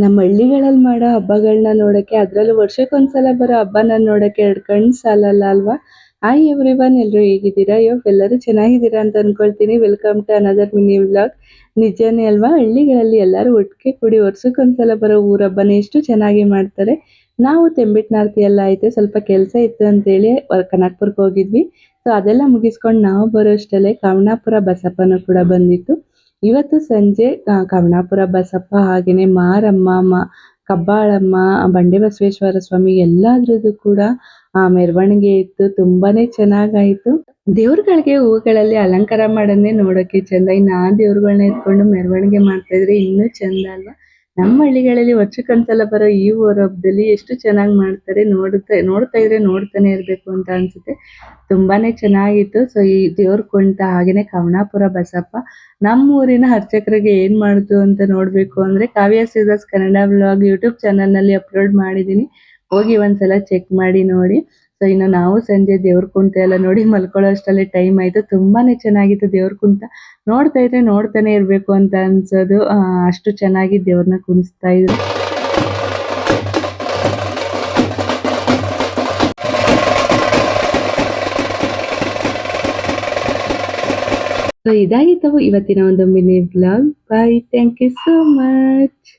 ನಮ್ಮ ಹಳ್ಳಿಗಳಲ್ಲಿ ಮಾಡೋ ಹಬ್ಬಗಳನ್ನ ನೋಡಕ್ಕೆ ಅದರಲ್ಲೂ ವರ್ಷಕ್ಕೊಂದ್ಸಲ ಬರೋ ಹಬ್ಬನ ನೋಡಕ್ಕೆ ಎರಡು ಕಣ್ಣು ಸಾಲಲ್ಲ ಅಲ್ವಾ. ಹಾಯ್ ಎವ್ರಿವನ್, ಎಲ್ಲರೂ ಹೇಗಿದ್ದೀರಾ? ಎಲ್ಲರೂ ಚೆನ್ನಾಗಿದ್ದೀರಾ ಅಂತ ಅನ್ಕೊಳ್ತೀನಿ. Welcome to another mini vlog. ನಿಜನೇ ಅಲ್ವಾ, ಹಳ್ಳಿಗಳಲ್ಲಿ ಎಲ್ಲರೂ ಒಟ್ಟಿಗೆ ಕೂಡಿ ವರ್ಷಕ್ಕೊಂದ್ಸಲ ಬರೋ ಊರ ಹಬ್ಬನ ಎಷ್ಟು ಚೆನ್ನಾಗಿ ಮಾಡ್ತಾರೆ. ನಾವು ತೆಂಬಿಟ್ನಾರ್ತಿ ಎಲ್ಲ ಐತೆ, ಸ್ವಲ್ಪ ಕೆಲಸ ಇತ್ತು ಅಂತೇಳಿ ಕನಕಪುರಕ್ಕೆ ಹೋಗಿದ್ವಿ. ಸೊ ಅದೆಲ್ಲ ಮುಗಿಸ್ಕೊಂಡು ನಾವು ಬರೋಷ್ಟರಲ್ಲೇ ಕಮಣಾಪುರ ಬಸಪ್ಪನೂ ಕೂಡ ಬಂದಿತ್ತು. ಇವತ್ತು ಸಂಜೆ ಕಮಣಾಪುರ ಬಸಪ್ಪ ಹಾಗೇನೆ ಮಾರಮ್ಮ, ಕಬ್ಬಾಳಮ್ಮ, ಬಂಡೆ ಬಸವೇಶ್ವರ ಸ್ವಾಮಿ ಎಲ್ಲಾದ್ರದ್ದು ಕೂಡ ಮೆರವಣಿಗೆ ಇತ್ತು. ತುಂಬಾನೇ ಚೆನ್ನಾಗಾಯ್ತು. ದೇವ್ರುಗಳಿಗೆ ಹೂಗಳಲ್ಲಿ ಅಲಂಕಾರ ಮಾಡೋದೇ ನೋಡೋಕೆ ಚಂದ. ಇನ್ನು ಆ ದೇವ್ರುಗಳನ್ನ ಎತ್ಕೊಂಡು ಮೆರವಣಿಗೆ ಮಾಡ್ತಾ ಇದ್ರೆ ಇನ್ನೂ ಚಂದ ಅಲ್ವಾ. ನಮ್ಮ ಹಳ್ಳಿಗಳಲ್ಲಿ ವರ್ಷಕ್ಕೊಂದ್ಸಲ ಬರೋ ಈ ಊರ ಹಬ್ಬದಲ್ಲಿ ಎಷ್ಟು ಚೆನ್ನಾಗಿ ಮಾಡ್ತಾರೆ. ನೋಡ್ತಾ ಇದ್ರೆ ನೋಡ್ತಾನೆ ಇರ್ಬೇಕು ಅಂತ ಅನ್ಸುತ್ತೆ. ತುಂಬಾನೇ ಚೆನ್ನಾಗಿತ್ತು. ಸೊ ಈ ದೇವ್ರ ಕುಣಿತ ಹಾಗೇನೆ ಕಮಣಾಪುರ ಬಸಪ್ಪ ನಮ್ಮೂರಿನ ಅರ್ಚಕರಿಗೆ ಏನ್ ಮಾಡಿದ್ರು ಅಂತ ನೋಡ್ಬೇಕು ಅಂದ್ರೆ ಕಾವ್ಯ ಸೀಸರ್ಸ್ ಕನ್ನಡ ವ್ಲಾಗ್ ಯೂಟ್ಯೂಬ್ ಚಾನಲ್ ನಲ್ಲಿ ಅಪ್ಲೋಡ್ ಮಾಡಿದೀನಿ, ಹೋಗಿ ಒಂದ್ಸಲ ಚೆಕ್ ಮಾಡಿ ನೋಡಿ. ಸೊ ಇನ್ನು ನಾವು ಸಂಜೆ ದೇವ್ರ ಕುಣಿತ ಎಲ್ಲ ನೋಡಿ ಮಲ್ಕೊಳ್ಳೋ ಅಷ್ಟರಲ್ಲಿ ಟೈಮ್ ಆಯ್ತು. ತುಂಬಾನೇ ಚೆನ್ನಾಗಿತ್ತು ದೇವ್ರ ಕುಣಿತ. ನೋಡ್ತಾ ಇದ್ರೆ ನೋಡ್ತಾನೆ ಇರ್ಬೇಕು ಅಂತ ಅನ್ಸೋದು, ಅಷ್ಟು ಚೆನ್ನಾಗಿ ದೇವ್ರನ್ನ ಕುಣಿಸ್ತಾ ಇದ್ರು. ಸೊ ಇದಾಗಿತ್ತು ಇವತ್ತಿನ ಒಂದು mini vlog. Bye, thank you so much.